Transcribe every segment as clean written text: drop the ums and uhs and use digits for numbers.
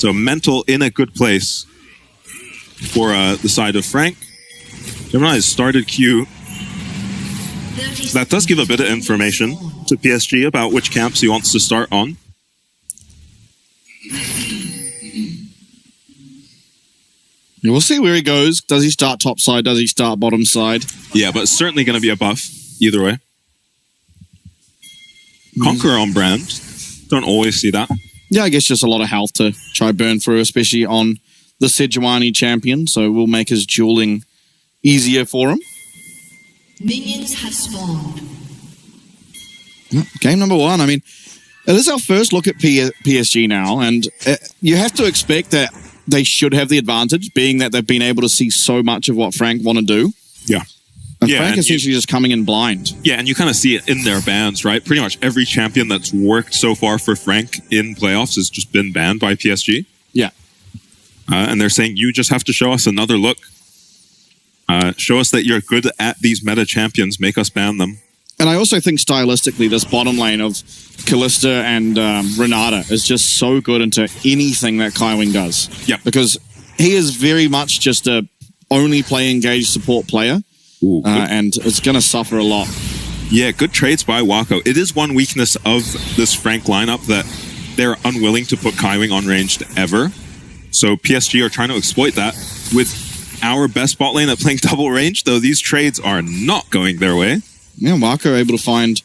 So mental in a good place for the side of Frank. Gemini has started Q. So that does give a bit of information to PSG about which camps he wants to start on. We'll see where he goes. Does he start top side? Does he start bottom side? Yeah, but it's certainly going to be a buff either way. Conqueror on brand. Don't always see that. Yeah, I guess just a lot of health to try burn through, especially on the Sejuani champion. So we'll make his dueling easier for him. Minions have spawned. Game number 1. I mean, it is our first look at PSG now, and you have to expect that they should have the advantage, being that they've been able to see so much of what Frank want to do. Yeah. And Frank essentially just coming in blind. Yeah, and you kind of see it in their bans, right? Pretty much every champion that's worked so far for Frank in playoffs has just been banned by PSG. Yeah. And they're saying, you just have to show us another look. Show us that you're good at these meta champions. Make us ban them. And I also think stylistically, this bottom lane of Kalista and Renata is just so good into anything that Kaiwing does. Yeah. Because he is very much just a only play engaged support player. Ooh, and it's going to suffer a lot. Yeah, good trades by Wako. It is one weakness of this Frank lineup that they're unwilling to put Kaiwing on ranged ever. So PSG are trying to exploit that with our best bot lane at playing double range, though these trades are not going their way. Yeah, Wako able to find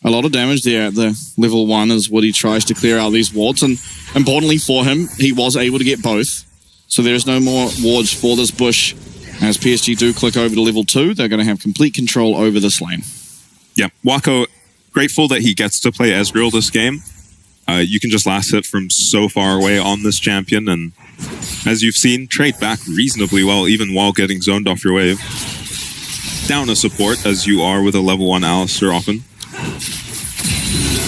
a lot of damage there at the level 1 as Woody tries to clear out these wards. And importantly for him, he was able to get both. So there's no more wards for this bush. As PSG do click over to level 2, they're going to have complete control over this lane. Yeah, Wako, grateful that he gets to play Ezreal this game. You can just last hit from so far away on this champion, and as you've seen, trade back reasonably well, even while getting zoned off your wave. Down a support, as you are with a level 1 Alistar often.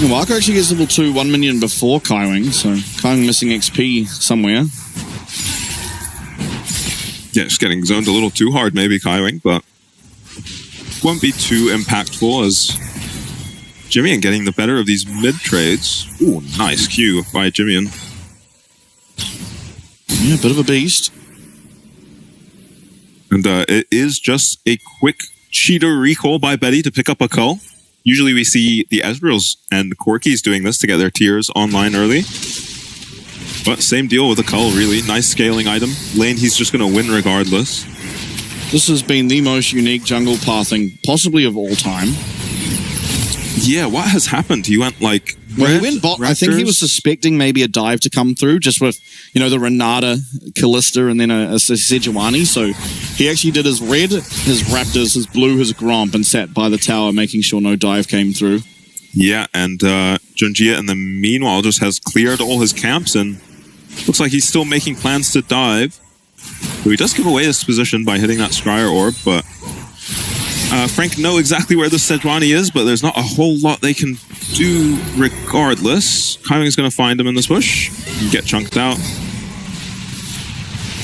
And Wako actually gets level 2 1 minion before Kaiwing, so Kaiwing missing XP somewhere. Yeah, just getting zoned a little too hard, maybe, Kaiwing, but won't be too impactful as Jimmy getting the better of these mid trades. Ooh, nice Q by Jimmy. Yeah, a bit of a beast. And it is just a quick cheater recall by Betty to pick up a cull. Usually we see the Ezreals and Corkis doing this to get their tiers online early. But same deal with a cull, really. Nice scaling item. Lane, he's just going to win regardless. This has been the most unique jungle pathing possibly of all time. Yeah, what has happened? He went like... Well, he went bot. I think he was suspecting maybe a dive to come through just with, you know, the Renata, Kalista, and then a Sejuani. So he actually did his red, his Raptors, his blue, his Gromp, and sat by the tower making sure no dive came through. Yeah, and Junjia in the meanwhile just has cleared all his camps and looks like he's still making plans to dive. So he does give away his position by hitting that Scryer Orb, but Frank know exactly where the Sejuani is, but there's not a whole lot they can do regardless. Kaiwing is going to find him in this bush and get chunked out.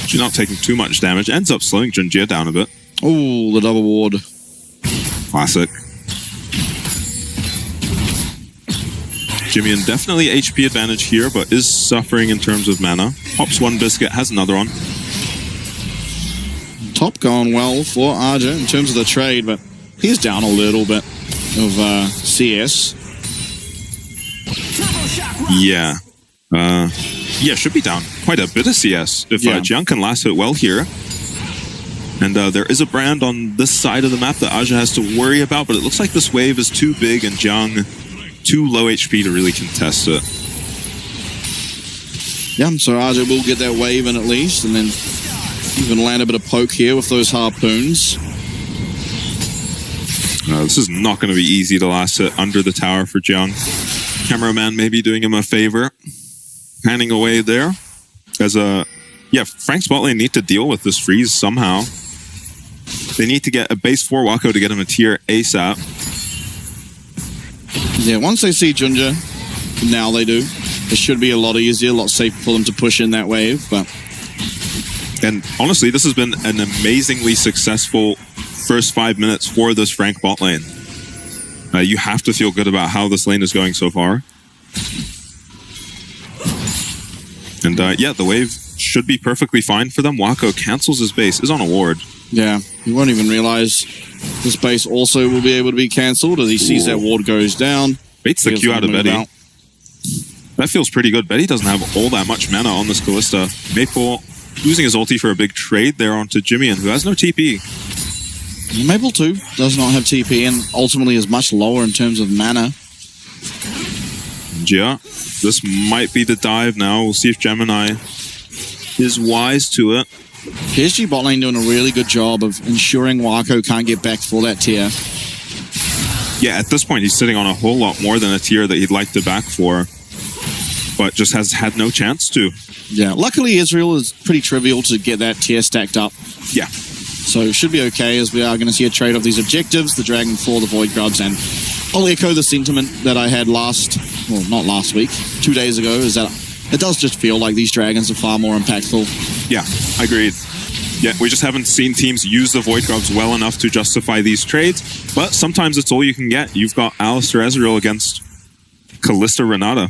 She's not taking too much damage. Ends up slowing Junjia down a bit. Oh, the double ward. Classic. Jimmy definitely HP advantage here, but is suffering in terms of mana. Pops one biscuit, has another one. Top going well for Arja in terms of the trade, but he's down a little bit of CS. Yeah. Yeah, should be down quite a bit of CS if Jiang can last hit well here. And there is a brand on this side of the map that Aja has to worry about, but it looks like this wave is too big and Jiang too low HP to really contest it. Yeah, so Aja will get that wave in at least, and then even land a bit of poke here with those harpoons. This is not going to be easy to last hit under the tower for Jiang. Cameraman maybe doing him a favor. Panning away there. As Frank's bot lane need to deal with this freeze somehow. They need to get a base 4 Wako to get him a tier ASAP. Yeah, once they see Junja, now they do. It should be a lot easier, a lot safer for them to push in that wave, but... And honestly, this has been an amazingly successful first 5 minutes for this Frank bot lane. You have to feel good about how this lane is going so far. And yeah, the wave should be perfectly fine for them. Wako cancels his base, is on a ward. Yeah, he won't even realize this base also will be able to be cancelled as he sees that ward goes down. Baits the Q out of Betty. That feels pretty good. Betty doesn't have all that much mana on this Kalista. Maple using his ulti for a big trade there onto Jimmy, who has no TP. Maple too does not have TP and ultimately is much lower in terms of mana. Yeah, this might be the dive now. We'll see if Gemini is wise to it. PSG bot lane doing a really good job of ensuring Wako can't get back for that tier. Yeah, at this point, he's sitting on a whole lot more than a tier that he'd like to back for, but just has had no chance to. Yeah, luckily Israel is pretty trivial to get that tier stacked up. Yeah. So it should be okay as we are going to see a trade of these objectives, the Dragon 4, the Void Grubs, and I'll echo the sentiment that I had not last week, 2 days ago, is that it does just feel like these dragons are far more impactful. Yeah, agreed. Yeah, we just haven't seen teams use the Void Grubs well enough to justify these trades, but sometimes it's all you can get. You've got Alistair Ezreal against Kalista Renata.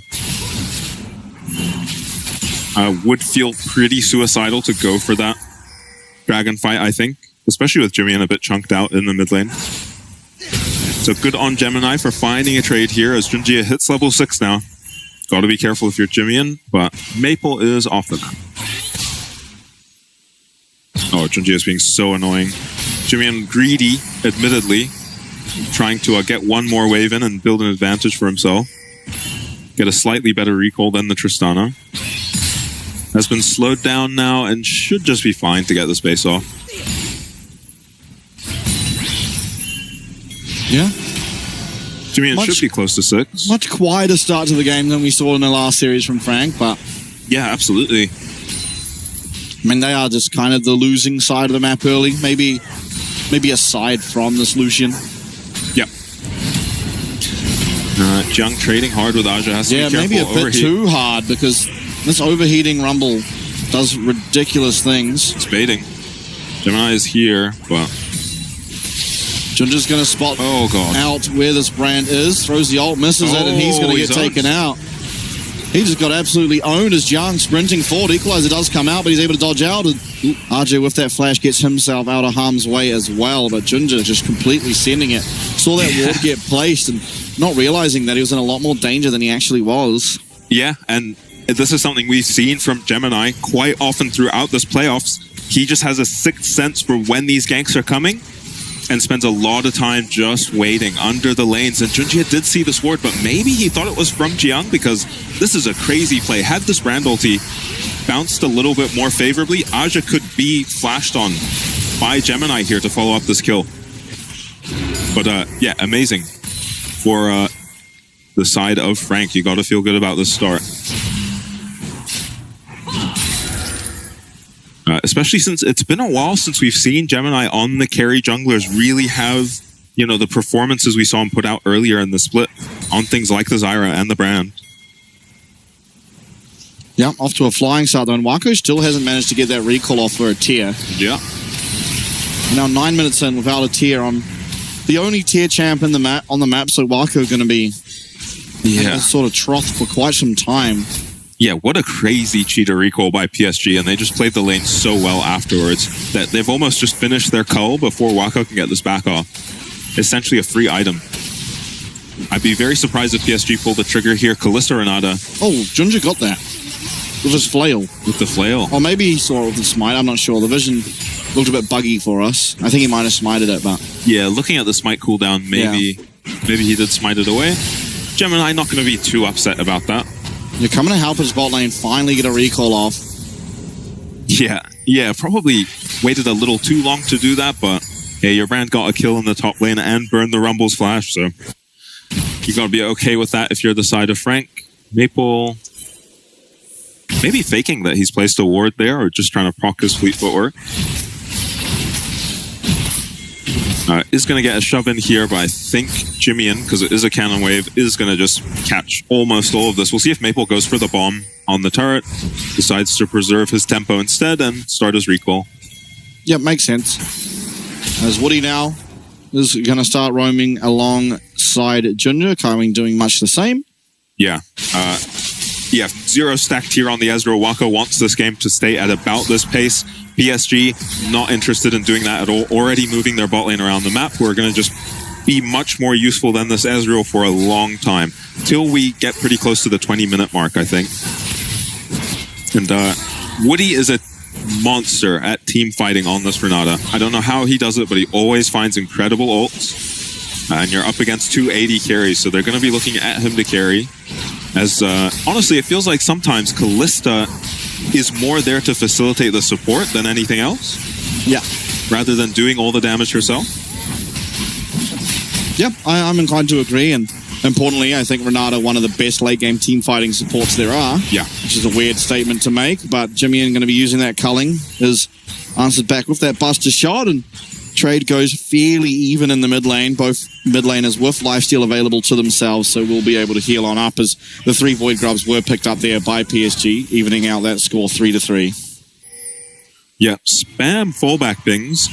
Would feel pretty suicidal to go for that dragon fight, I think, especially with Jimmy a bit chunked out in the mid lane. So good on Gemini for finding a trade here as Junjie hits level 6 now. Got to be careful if you're Jimmy, but Maple is off the map. Oh, Junjie is being so annoying. Jimmy greedy, admittedly, trying to get one more wave in and build an advantage for himself. Get a slightly better recall than the Tristana. Has been slowed down now and should just be fine to get this base off. Yeah. Jimmy should be close to 6. Much quieter start to the game than we saw in the last series from Frank, but... Yeah, absolutely. I mean, they are just kind of the losing side of the map early. Maybe aside from this Lucian. Yep. Jung trading hard with Aja has to be careful. Maybe a bit too hard because this overheating Rumble does ridiculous things. It's baiting. Gemini is here, but... Junja's going to spot out where this brand is. Throws the ult, misses it, and he's going to get taken out. He just got absolutely owned as Jung sprinting forward. Equalizer does come out, but he's able to dodge out. And RJ with that flash gets himself out of harm's way as well, but Junja just completely sending it. Saw that ward get placed and not realizing that he was in a lot more danger than he actually was. Yeah, and this is something we've seen from Gemini quite often throughout this playoffs. He just has a sixth sense for when these ganks are coming and spends a lot of time just waiting under the lanes. And Junjie did see this ward, but maybe he thought it was from Jiang because this is a crazy play. Had this brand ulti bounced a little bit more favorably, Aja could be flashed on by Gemini here to follow up this kill. But yeah, amazing for the side of Frank. You got to feel good about this start. Especially since it's been a while since we've seen Gemini on the carry junglers really have, you know, the performances we saw him put out earlier in the split on things like the Zyra and the brand. Yeah, off to a flying start though, and Wako still hasn't managed to get that recall off for a tier. Yeah. Now 9 minutes in without a tier on the only tier champ in the map on the map, so Wako going to be sort of trough for quite some time. Yeah, what a crazy cheater recall by PSG, and they just played the lane so well afterwards that they've almost just finished their cull before Wako can get this back off. Essentially a free item. I'd be very surprised if PSG pulled the trigger here. Kalista Renata. Oh, Junja got that. With his flail. With the flail. Or maybe he saw it with the smite, I'm not sure. The vision looked a bit buggy for us. I think he might have smited it, but... Yeah, looking at the smite cooldown, maybe he did smite it away. Gemini not going to be too upset about that. You're coming to help his bot lane finally get a recall off. Yeah, probably waited a little too long to do that, but hey, your brand got a kill in the top lane and burned the Rumble's flash, so you got to be okay with that if you're the side of Frank. Maple maybe faking that he's placed a ward there or just trying to proc his fleet footwork. Is going to get a shove in here, but I think Jimmy, because it is a cannon wave, is going to just catch almost all of this. We'll see if Maple goes for the bomb on the turret, decides to preserve his tempo instead, and start his recall. Yeah, makes sense. As Woody now is going to start roaming alongside Junja, Kaiwing doing much the same. Yeah. Yeah, 0 stacked here on the Ezreal. Waka wants this game to stay at about this pace. PSG not interested in doing that at all. Already moving their bot lane around the map. We're going to just be much more useful than this Ezreal for a long time. Till we get pretty close to the 20-minute mark, I think. And Woody is a monster at team fighting on this Renata. I don't know how he does it, but he always finds incredible ults. And you're up against 280 carries, so they're going to be looking at him to carry. As honestly, it feels like sometimes Kalista is more there to facilitate the support than anything else. Yeah. Rather than doing all the damage herself. Yep, I'm inclined to agree. And importantly, I think Renata, one of the best late game team fighting supports there are. Yeah. Which is a weird statement to make, but Jimmy going to be using that culling. Is answered back with that buster shot, and trade goes fairly even in the mid lane. Both mid laners with lifesteal available to themselves, so we'll be able to heal on up as the 3 Void Grubs were picked up there by PSG, evening out that score 3-3. Yeah, spam fallback things.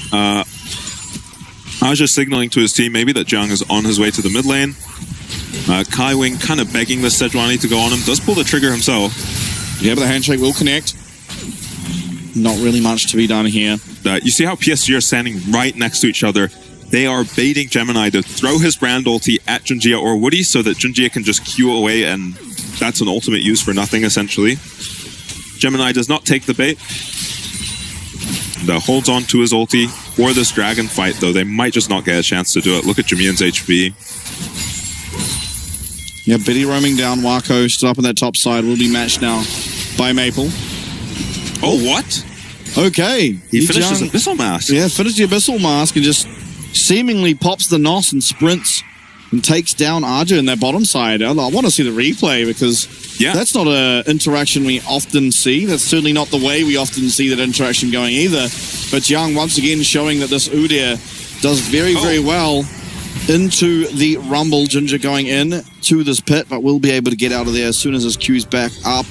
Aja signaling to his team maybe that Jung is on his way to the mid lane. Kai Wing kind of begging the Sejuani to go on him. Does pull the trigger himself. Yeah, but the handshake will connect. Not really much to be done here. You see how PSG are standing right next to each other. They are baiting Gemini to throw his brand ulti at Junjia or Woody so that Junjia can just Q away, and that's an ultimate use for nothing, essentially. Gemini does not take the bait. Holds on to his ulti for this dragon fight, though. They might just not get a chance to do it. Look at Jamian's HP. Yeah, Biddy roaming down. Wako stood up on that top side. Will be matched now by Maple. Oh, what? Okay. He finished his Abyssal Mask. Yeah, finished the Abyssal Mask and just seemingly pops the NOS and sprints and takes down Aja in their bottom side. I want to see the replay because that's not an interaction we often see. That's certainly not the way we often see that interaction going either. But Young once again showing that this Udyr does very, very well into the Rumble. Ginger going in to this pit, but will be able to get out of there as soon as his Q's back up.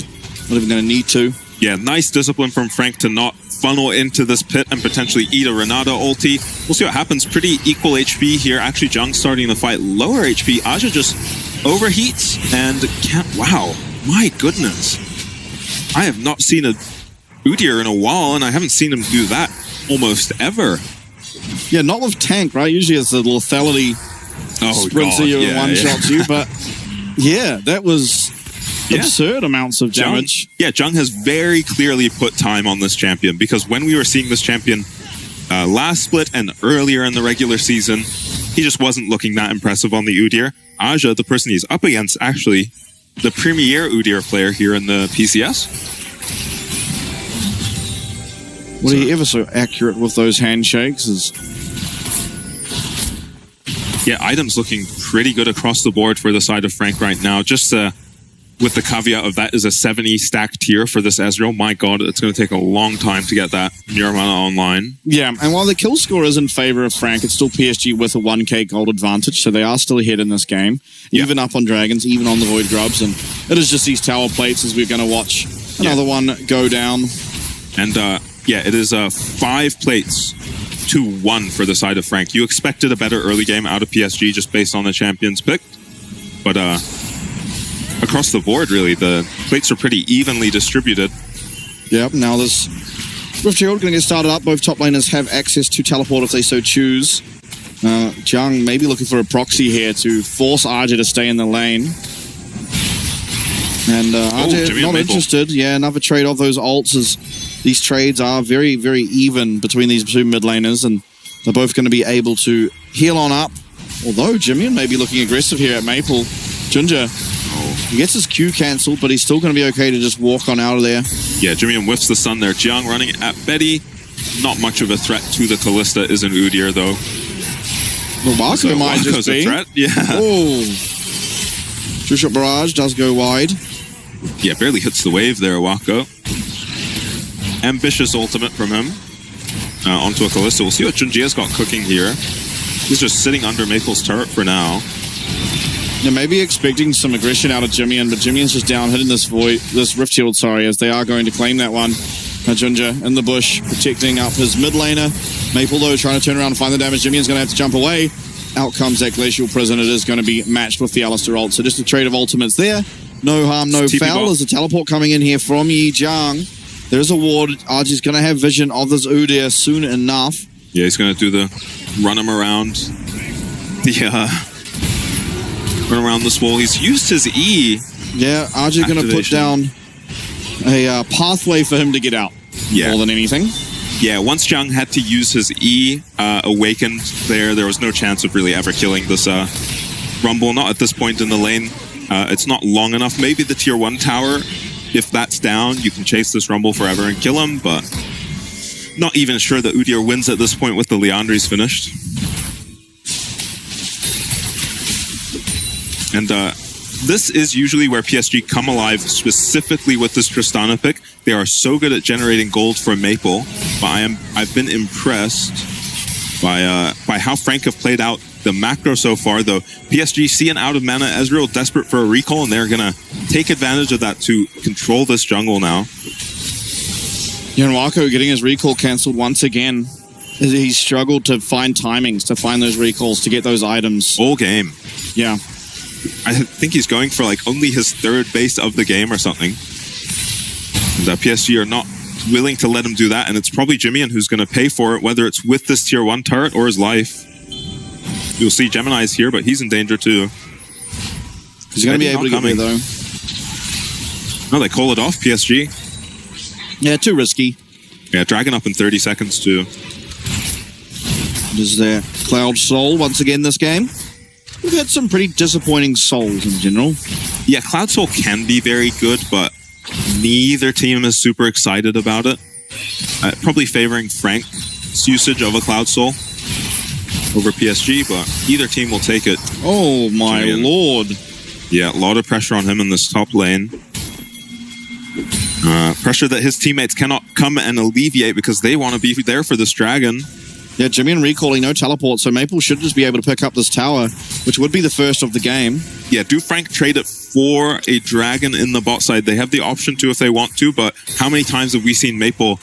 Not even going to need to. Yeah, nice discipline from Frank to not funnel into this pit and potentially eat a Renata ulti. We'll see what happens. Pretty equal HP here. Actually, Jung starting the fight lower HP. Aja just overheats and can't... Wow, my goodness. I have not seen a Udyr in a while, and I haven't seen him do that almost ever. Yeah, not with tank, right? Usually it's the lethality sprints you and one-shots you, but yeah, that was... absurd amounts of damage. Jung has very clearly put time on this champion, because when we were seeing this champion last split and earlier in the regular season, he just wasn't looking that impressive on the Udyr. Aja, the person he's up against, actually the premier Udyr player here in the PCS. What are you ever so accurate with those handshakes? Yeah, items looking pretty good across the board for the side of Frank right now. Just with the caveat of that is a 70 stack tier for this Ezreal. My god, it's going to take a long time to get that Miramana online. Yeah, and while the kill score is in favor of Frank, it's still PSG with a 1k gold advantage, so they are still ahead in this game. Even up on Dragons, even on the Void Grubs, and it is just these tower plates as we're going to watch another one go down. And it is 5 plates to 1 for the side of Frank. You expected a better early game out of PSG just based on the champions picked, but across the board, really, the plates are pretty evenly distributed. Yep, now this Rift Herald going to get started up. Both top laners have access to teleport if they so choose. Jung maybe looking for a proxy here to force Aja to stay in the lane. And Aja not interested. Yeah, another trade of those ults, as these trades are very, very even between these two mid laners, and they're both going to be able to heal on up. Although Jimmy may be looking aggressive here at Maple. Ginger, he gets his Q cancelled, but he's still going to be okay to just walk on out of there. Yeah, Jimmy whiffs the stun there. Jiang running at Betty. Not much of a threat to the Kalista is an Udyr, though. Well, Marco might just be. A threat. Yeah. Oh. Two-shot barrage does go wide. Yeah, barely hits the wave there, Wako. Ambitious ultimate from him. Onto a Kalista. We'll see what Junjia's got cooking here. He's just sitting under Maple's turret for now. Now, maybe expecting some aggression out of Jimmian, but Jimmian's just down, hitting this Rift Shield, as they are going to claim that one. Junja in the bush, protecting up his mid laner. Maple, though, trying to turn around and find the damage. Jimmian's going to have to jump away. Out comes that Glacial Prison. It is going to be matched with the Alistair ult. So just a trade of ultimates there. No harm, no TP foul. bot. There's a teleport coming in here from Yi Jiang. There's a ward. RG's going to have vision of this Udyr soon enough. Yeah, he's going to do the run him around run around this wall. He's used his E. Yeah, RG's going to put down a pathway for him to get out. Yeah. More than anything. Yeah, once Jiang had to use his E awakened there was no chance of really ever killing this Rumble. Not at this point in the lane. It's not long enough. Maybe the tier 1 tower, if that's down, you can chase this Rumble forever and kill him, but not even sure that Udyr wins at this point with the Liandry's finished. And this is usually where PSG come alive, specifically with this Tristana pick. They are so good at generating gold for Maple, but I've been impressed by how Frank have played out the macro so far, though. PSG see an out of mana Ezreal desperate for a recall, and they're going to take advantage of that to control this jungle now. Yanwako getting his recall cancelled once again. He's struggled to find timings, to find those recalls, to get those items. All game. Yeah. I think he's going for like only his 3rd base of the game or something. And PSG are not willing to let him do that, and it's probably Jimmy who's going to pay for it, whether it's with this tier 1 turret or his life. You'll see Gemini's here, but he's in danger too. He's going to be able to get me, though. No, they call it off, PSG. Yeah, too risky. Yeah, Dragon up in 30 seconds too. There's their Cloud Soul once again this game. We've had some pretty disappointing souls in general. Yeah, Cloud Soul can be very good, but neither team is super excited about it. Probably favoring Frank's usage of a Cloud Soul over PSG, but either team will take it. Oh my lord. Yeah, a lot of pressure on him in this top lane. Pressure that his teammates cannot come and alleviate because they want to be there for this dragon. Yeah, Jimmy recalling, no teleport, so Maple should just be able to pick up this tower, which would be the first of the game. Yeah, do Frank trade it for a dragon in the bot side? They have the option to if they want to, but how many times have we seen Maple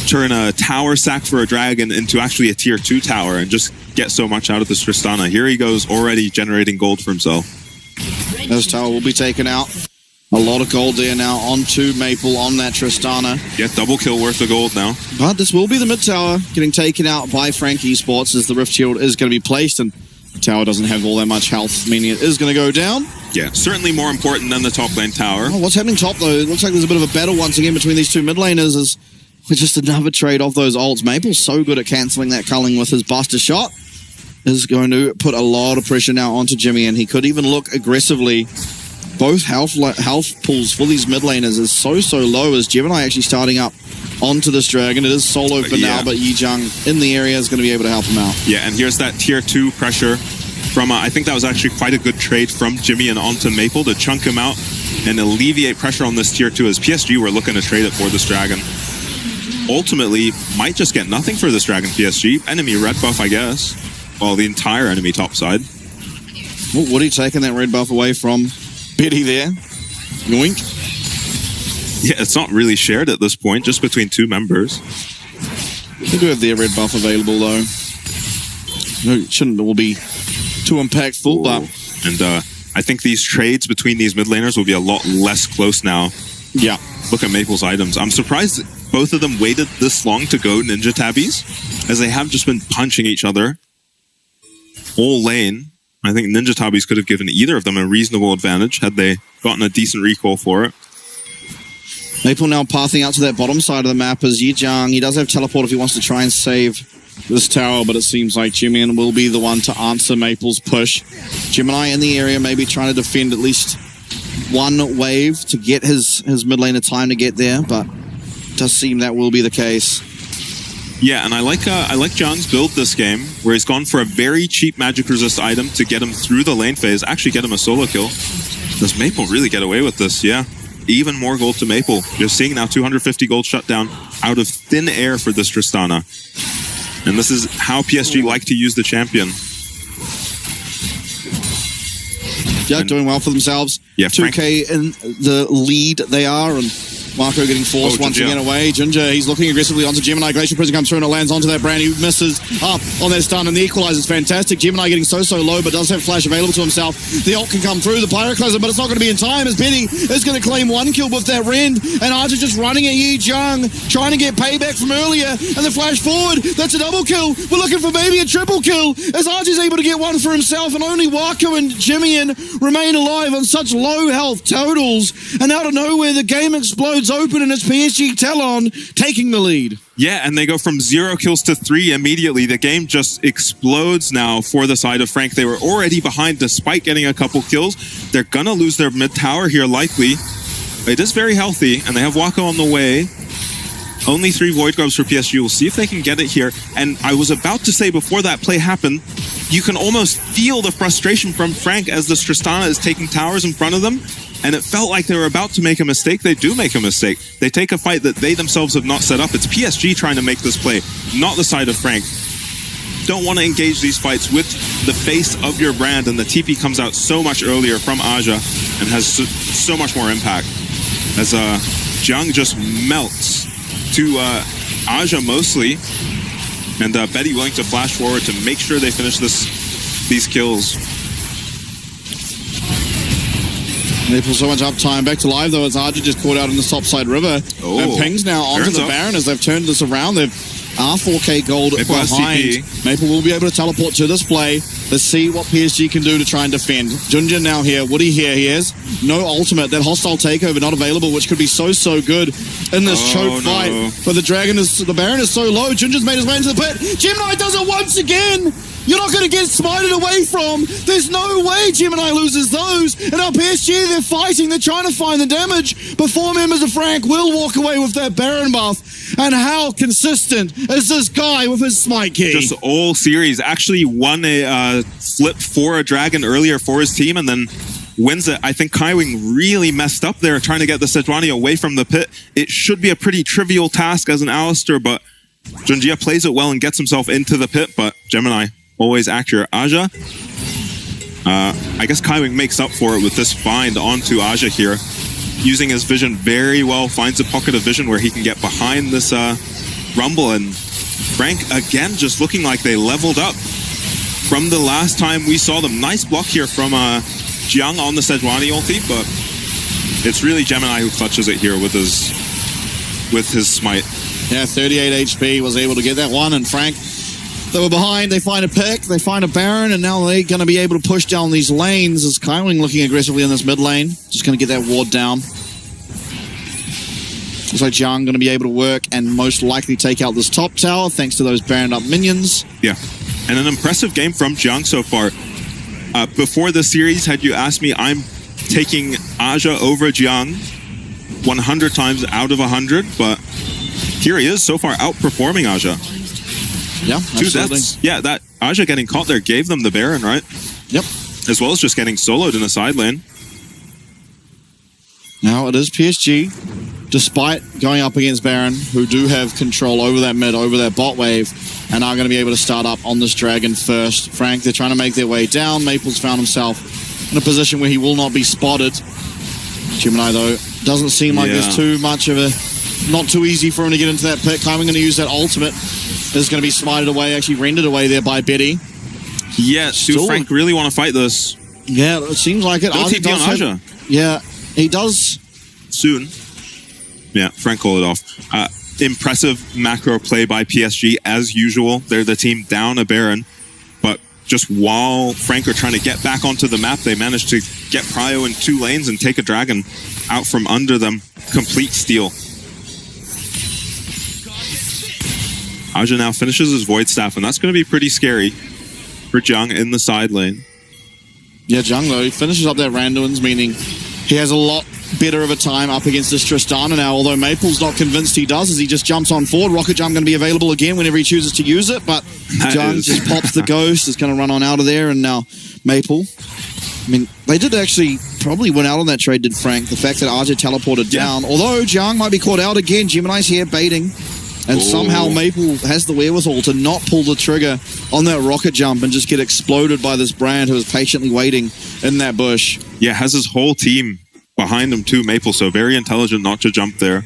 turn a tower sack for a dragon into actually a tier 2 tower and just get so much out of this Tristana? Here he goes, already generating gold for himself. This tower will be taken out. A lot of gold there now onto Maple on that Tristana. Yeah, double kill worth of gold now. But this will be the mid tower getting taken out by Frank Esports as the Rift Shield is going to be placed, and the tower doesn't have all that much health, meaning it is going to go down. Yeah, certainly more important than the top lane tower. Oh, what's happening top, though? It looks like there's a bit of a battle once again between these two mid laners as with just another trade of those ults. Maple's so good at cancelling that culling with his Buster Shot. Is going to put a lot of pressure now onto Jimmy, and he could even look aggressively. Both health pulls for these mid laners is so low as Gemini actually starting up onto this dragon. It is solo for now, but Yi Jiang in the area is going to be able to help him out. Yeah, and here's that tier 2 pressure from, I think that was actually quite a good trade from Jimmy and onto Maple to chunk him out and alleviate pressure on this tier 2 as PSG were looking to trade it for this dragon. Ultimately, might just get nothing for this dragon, PSG. Enemy red buff, I guess. Well, the entire enemy top side. Well, Woody taking that red buff away from Betty there. Yoink. Yeah, it's not really shared at this point, just between 2 members. They do have their red buff available, though. No, it shouldn't all be too impactful, but... And I think these trades between these mid laners will be a lot less close now. Yeah. Look at Maple's items. I'm surprised that both of them waited this long to go Ninja Tabbies, as they have just been punching each other all lane. I think Ninja Tabbies could have given either of them a reasonable advantage had they gotten a decent recall for it. Maple now pathing out to that bottom side of the map as Yi Jiang. He does have teleport if he wants to try and save this tower, but it seems like Jimian will be the one to answer Maple's push. Gemini in the area maybe trying to defend at least one wave to get his mid laner time to get there, but it does seem that will be the case. Yeah, and I like John's build this game, where he's gone for a very cheap magic resist item to get him through the lane phase, actually get him a solo kill. Does Maple really get away with this? Yeah. Even more gold to Maple. You're seeing now 250 gold shut down out of thin air for this Tristana. And this is how PSG like to use the champion. Yeah, doing well for themselves. Yeah, 2K in the lead they are, and Marco getting forced once again away. Ginger, he's looking aggressively onto Gemini. Glacial Prison comes through and lands onto that brand. He misses up on that stun, and the equalizer is fantastic. Gemini getting so low, but does have flash available to himself. The ult can come through, the Pyroclasm, but it's not going to be in time, as Benny is going to claim one kill with that Rend, and Archer just running at Yi Jung, trying to get payback from earlier, and the flash forward, that's a double kill. We're looking for maybe a triple kill, as Archer's able to get one for himself, and only Wako and Jimmy remain alive on such low health totals, and out of nowhere, the game explodes open, and it's PSG Talon taking the lead. Yeah, and they go from 0 kills to 3 immediately. The game just explodes now for the side of Frank. They were already behind despite getting a couple kills. They're going to lose their mid tower here likely. It is very healthy, and they have Wako on the way. Only 3 Void Grubs for PSG. We'll see if they can get it here. And I was about to say, before that play happened, you can almost feel the frustration from Frank as the Tristana is taking towers in front of them. And it felt like they were about to make a mistake. They do make a mistake. They take a fight that they themselves have not set up. It's PSG trying to make this play, not the side of Frank. Don't want to engage these fights with the face of your brand, and the TP comes out so much earlier from Aja and has so much more impact. As Jiang just melts to Aja mostly, and Betty willing to flash forward to make sure they finish these kills. They pull so much uptime. Back to live, though, as Arja just caught out in the topside river. And Ping's now onto the Baron as they've turned this around. They've R4K gold behind. Maple will be able to teleport to this play. Let's see what PSG can do to try and defend. Junjin now here. Woody here. He has no ultimate. That hostile takeover not available, which could be so good in this choke fight. But the Baron is so low. Junjin's made his way into the pit. Gemini does it once again. You're not going to get smited away from. There's no way Gemini loses those. And now PSG, they're fighting. They're trying to find the damage. But 4 members of Frank will walk away with that Baron buff. And how consistent is this guy with his smite key? Just all series. Actually won a flip for a dragon earlier for his team and then wins it. I think Kaiwing really messed up there trying to get the Sejuani away from the pit. It should be a pretty trivial task as an Alistair, but Junjia plays it well and gets himself into the pit, but Gemini always accurate. Aja, I guess Kaiwing makes up for it with this find onto Aja here. Using his vision very well, finds a pocket of vision where he can get behind this rumble. And Frank, again, just looking like they leveled up from the last time we saw them. Nice block here from Jiang on the Sejuani ulti, but it's really Gemini who clutches it here with his smite. Yeah, 38 HP, was able to get that one, and Frank, they were behind, they find a pick, they find a Baron, and now they're going to be able to push down these lanes as Kaiwing looking aggressively in this mid lane. Just going to get that ward down. Looks like Jiang going to be able to work and most likely take out this top tower thanks to those Baron up minions. Yeah, and an impressive game from Jiang so far. Before the series, had you asked me, I'm taking Aja over Jiang 100 times out of 100, but here he is so far outperforming Aja. Yeah, absolutely. Yeah, that Aja getting caught there gave them the Baron, right? Yep. As well as just getting soloed in the side lane. Now it is PSG, despite going up against Baron, who do have control over that mid, over that bot wave, and are going to be able to start up on this dragon first. Frank, they're trying to make their way down. Maple's found himself in a position where he will not be spotted. Gemini, though, doesn't seem like there's too much of a... Not too easy for him to get into that pit. Kaiwing going to use that ultimate. Is going to be smited away, actually rendered away there by Betty. Yeah, do Frank really want to fight this? Yeah, it seems like it. Don't TP on Aja. Yeah, he does. Soon. Yeah, Frank called it off. Impressive macro play by PSG as usual. They're the team down a Baron. But just while Frank are trying to get back onto the map, they managed to get Prio in 2 lanes and take a dragon out from under them. Complete steal. Aja now finishes his Void Staff, and that's going to be pretty scary for Jiang in the side lane. Yeah, Jiang, though, he finishes up that Randuin's, meaning he has a lot better of a time up against this Tristana now, although Maple's not convinced he does, as he just jumps on forward. Rocket Jump going to be available again whenever he chooses to use it, but Jiang just pops the Ghost, is going to run on out of there, and now Maple. I mean, they did actually probably win out on that trade, did Frank. The fact that Aja teleported down, although Jiang might be caught out again. Gemini's here baiting. And somehow Maple has the wherewithal to not pull the trigger on that rocket jump and just get exploded by this Brand who is patiently waiting in that bush. Yeah, has his whole team behind him too, Maple, so very intelligent not to jump there.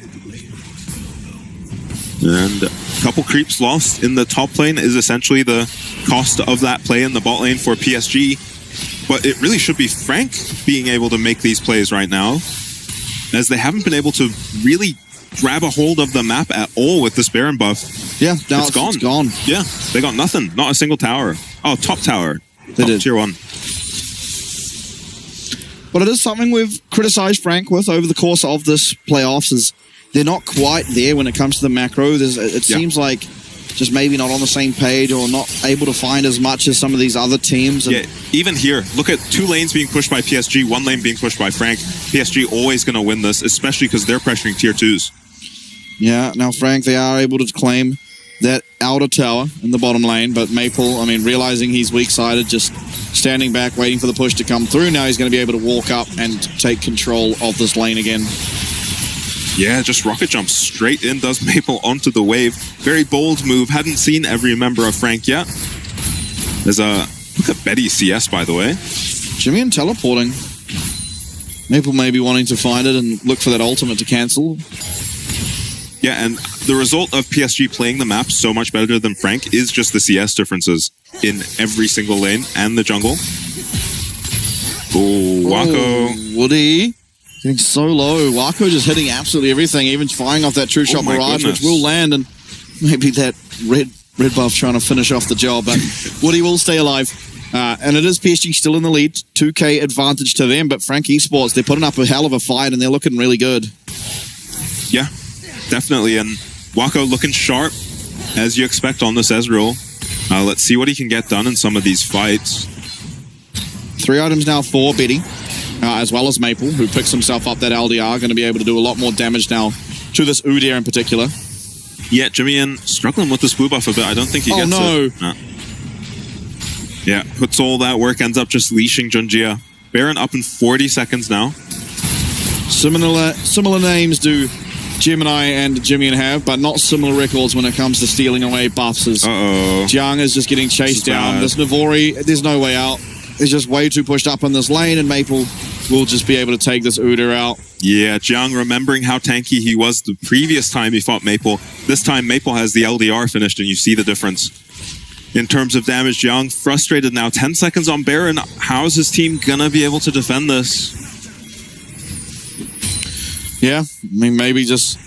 And a couple creeps lost in the top lane is essentially the cost of that play in the bot lane for PSG. But it really should be Frank being able to make these plays right now, as they haven't been able to really grab a hold of the map at all with this Baron buff. Yeah, now it's gone. It's gone. Yeah, they got nothing. Not a single tower. Oh, top tower. They did. Tier 1. But it is something we've criticized Frank with over the course of this playoffs, is they're not quite there when it comes to the macro. It seems like just maybe not on the same page or not able to find as much as some of these other teams. And yeah, even here, look at 2 lanes being pushed by PSG, 1 lane being pushed by Frank. PSG always going to win this, especially because they're pressuring tier 2s. Yeah, now Frank, they are able to claim that outer tower in the bottom lane, but Maple, I mean, realizing he's weak-sided, just standing back, waiting for the push to come through. Now he's going to be able to walk up and take control of this lane again. Yeah, just rocket jumps straight in, does Maple onto the wave. Very bold move. Hadn't seen every member of Frank yet. There's a... Look at Betty CS, by the way. Jimmy teleporting. Maple may be wanting to find it and look for that ultimate to cancel. Yeah, and the result of PSG playing the map so much better than Frank is just the CS differences in every single lane and the jungle. Oh, Wako. Oh, Woody. Getting so low. Wako just hitting absolutely everything, even firing off that true shot barrage, which will land, and maybe that red buff trying to finish off the job, but Woody will stay alive. And it is PSG still in the lead, 2K advantage to them, but Frank Esports, they're putting up a hell of a fight, and they're looking really good. Yeah, definitely, and Wako looking sharp, as you expect on this Ezreal. Let's see what he can get done in some of these fights. 3 items now for Betty. As well as Maple, who picks himself up that LDR, going to be able to do a lot more damage now to this Udyr in particular. Yeah, Jimmy struggling with this blue buff a bit. I don't think he gets it. No. Yeah, puts all that work, ends up just leashing Junjia. Baron up in 40 seconds now. Similar names do Gemini and Jimmy have, but not similar records when it comes to stealing away buffs. Jiang is just getting chased down. This Navori, there's no way out. He's just way too pushed up in this lane, and Maple will just be able to take this Udyr out. Yeah, Jiang remembering how tanky he was the previous time he fought Maple. This time, Maple has the LDR finished, and you see the difference. In terms of damage, Jiang frustrated now. 10 seconds on Baron. How is his team going to be able to defend this? Yeah, I mean, maybe just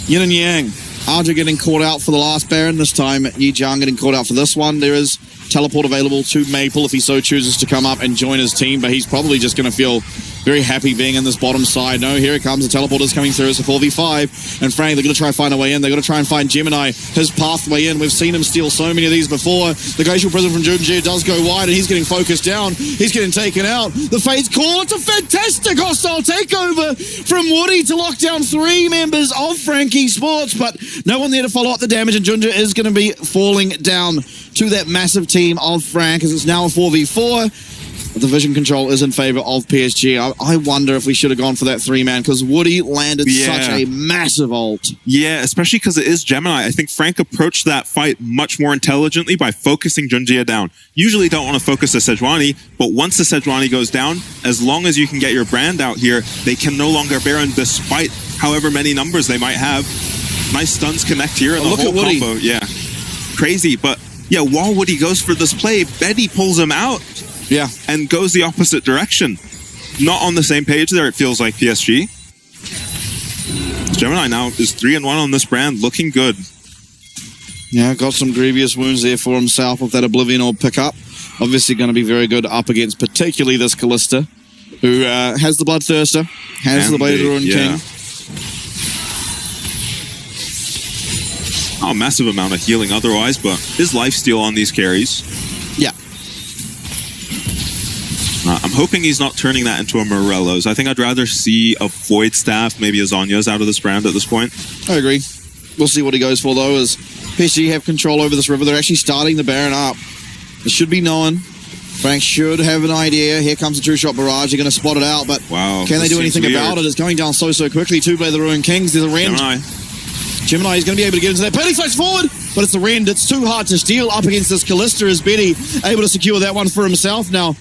yin and yang. Arja getting caught out for the last Baron. This time, Yi Jiang getting caught out for this one. There is teleport available to Maple if he so chooses to come up and join his team, but he's probably just going to feel very happy being in this bottom side. No, here it comes. The teleport is coming through. It's a 4v5. And Frank, they're going to try and find a way in. They're going to try and find Gemini, his pathway in. We've seen him steal so many of these before. The Glacial Prison from Junjie does go wide, and he's getting focused down. He's getting taken out. The Fate's call. It's a fantastic hostile takeover from Woody to lock down 3 members of Frank Esports, but no one there to follow up the damage, and Junjie is going to be falling down to that massive team of Frank, as it's now a 4v4. The vision control is in favor of PSG. I wonder if we should have gone for that 3-man, because Woody landed such a massive ult. Yeah, especially because it is Gemini. I think Frank approached that fight much more intelligently by focusing Junjia down. Usually don't want to focus the Sejuani, but once the Sejuani goes down, as long as you can get your brand out here, they can no longer Baron despite however many numbers they might have. Nice stuns connect here, and the whole combo. Yeah, crazy. But yeah, while Woody goes for this play, Betty pulls him out. Yeah. And goes the opposite direction. Not on the same page there, it feels like PSG. Gemini now is 3-1 on this brand, looking good. Yeah, got some grievous wounds there for himself with that Oblivion Orb pickup. Obviously going to be very good up against particularly this Callista, who has the Bloodthirster, has the Blade of the Ruined King. Not a massive amount of healing otherwise, but his lifesteal on these carries. Yeah. I'm hoping he's not turning that into a Morello's. I think I'd rather see a Void Staff, maybe a Zonya's out of this brand at this point. I agree. We'll see what he goes for, though, as PSG have control over this river. They're actually starting the Baron up. It should be known. Frank should have an idea. Here comes the True Shot Barrage. They're going to spot it out, but can they do anything about it? It's going down so quickly. 2 Blade of the Ruined Kings. There's a Rend. Gemini is going to be able to get into that. Penny flies forward, but it's the Rend. It's too hard to steal up against this Callista, as Betty able to secure that one for himself. Now,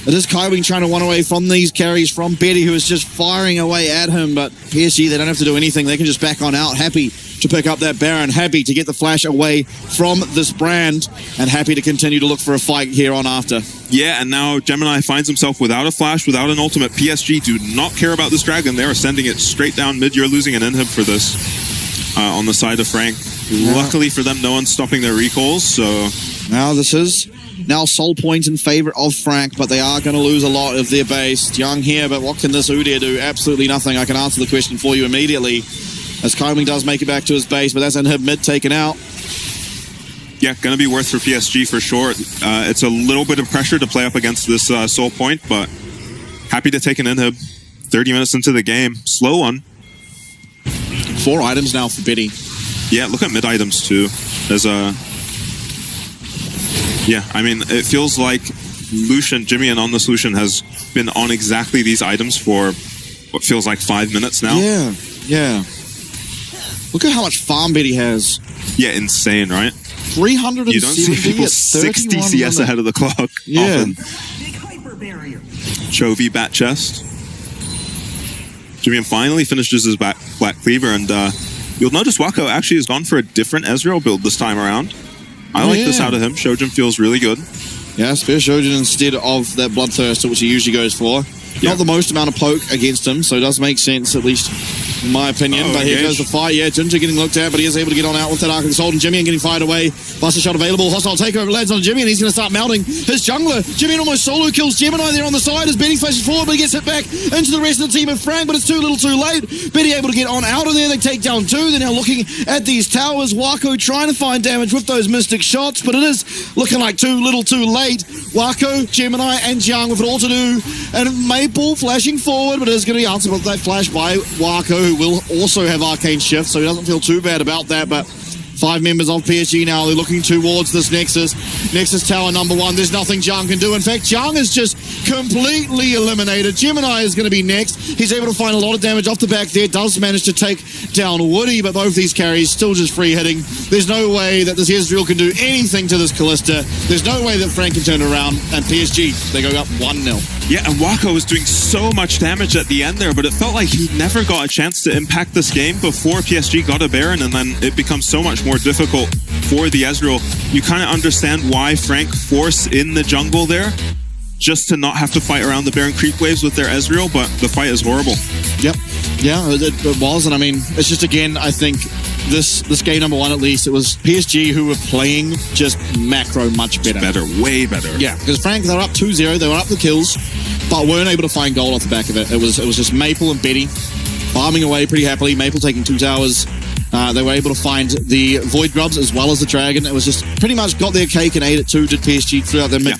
It is Kaiwing trying to run away from these carries from Betty, who is just firing away at him. But PSG, they don't have to do anything. They can just back on out. Happy to pick up that Baron. Happy to get the flash away from this brand. And happy to continue to look for a fight here on after. Yeah, and now Gemini finds himself without a flash, without an ultimate. PSG do not care about this dragon. They're sending it straight down mid. You're losing an inhib for this on the side of Frank. Yeah. Luckily for them, no one's stopping their recalls, so... Now this is now soul point in favor of Frank, but they are going to lose a lot of their base. Young here, but what can this Udyr do? Absolutely nothing. I can answer the question for you immediately, as Kaiwing does make it back to his base, but that's inhib mid taken out. Yeah, going to be worth for PSG for sure. It's a little bit of pressure to play up against this soul point, but happy to take an inhib. 30 minutes into the game. Slow one. 4 items now for Betty. Yeah, look at mid items too. There's a... Yeah, I mean, it feels like Lucian, Jimmy and On the Solution has been on exactly these items for what feels like 5 minutes now. Yeah, yeah. Look at how much farm Betty has. Yeah, insane, right? 370 You don't see people 60 CS ahead of the clock. Yeah. Often. Chovy bat chest. Jimmy finally finishes his Black Cleaver, and you'll notice Wako actually has gone for a different Ezreal build this time around. I like this out of him. Shojin feels really good. Yeah, Spear Shojin instead of that Bloodthirster, which he usually goes for. Yeah. Not the most amount of poke against him, so it does make sense, at least in my opinion. But here goes the fight. Yeah, Ginger getting looked at, but he is able to get on out with that Arc of the Soul, and Jimmy getting fired away. Buster shot available. Hostile takeover lands on Jimmy, and he's going to start melting his jungler. Jimmy almost solo kills Gemini there on the side as Betty flashes forward, but he gets hit back into the rest of the team of Frank, but it's too little too late. Betty able to get on out of there. They take down 2. They're now looking at these towers. Wako trying to find damage with those mystic shots, but it is looking like too little too late. Wako, Gemini, and Jiang with it all to do, and Maple flashing forward, but it is going to be answered with that flash by Wako, who will also have Arcane Shift, so he doesn't feel too bad about that. But 5 members of PSG now, they're looking towards this Nexus. Nexus Tower number 1, there's nothing Jiang can do. In fact, Jiang is just completely eliminated. Gemini is going to be next. He's able to find a lot of damage off the back there, does manage to take down Woody, but both these carries still just free hitting. There's no way that this Ezreal can do anything to this Kalista. There's no way that Frank can turn around, and PSG, they go up 1-0. Yeah, and Wako was doing so much damage at the end there, but it felt like he never got a chance to impact this game before PSG got a Baron, and then it becomes so much more difficult for the Ezreal. You kind of understand why Frank forced in the jungle there, just to not have to fight around the Baron creep waves with their Ezreal, but the fight is horrible. Yep. Yeah, it was, and I mean, it's just, again, I think this game number 1 at least, it was PSG who were playing just macro much better. Way better. Yeah, because Frank, they were up 2-0, they were up the kills, but weren't able to find gold off the back of it. It was just Maple and Betty farming away pretty happily, Maple taking 2 towers. They were able to find the Void Grubs as well as the Dragon. It was just pretty much got their cake and ate it too, did PSG throughout their mid-game.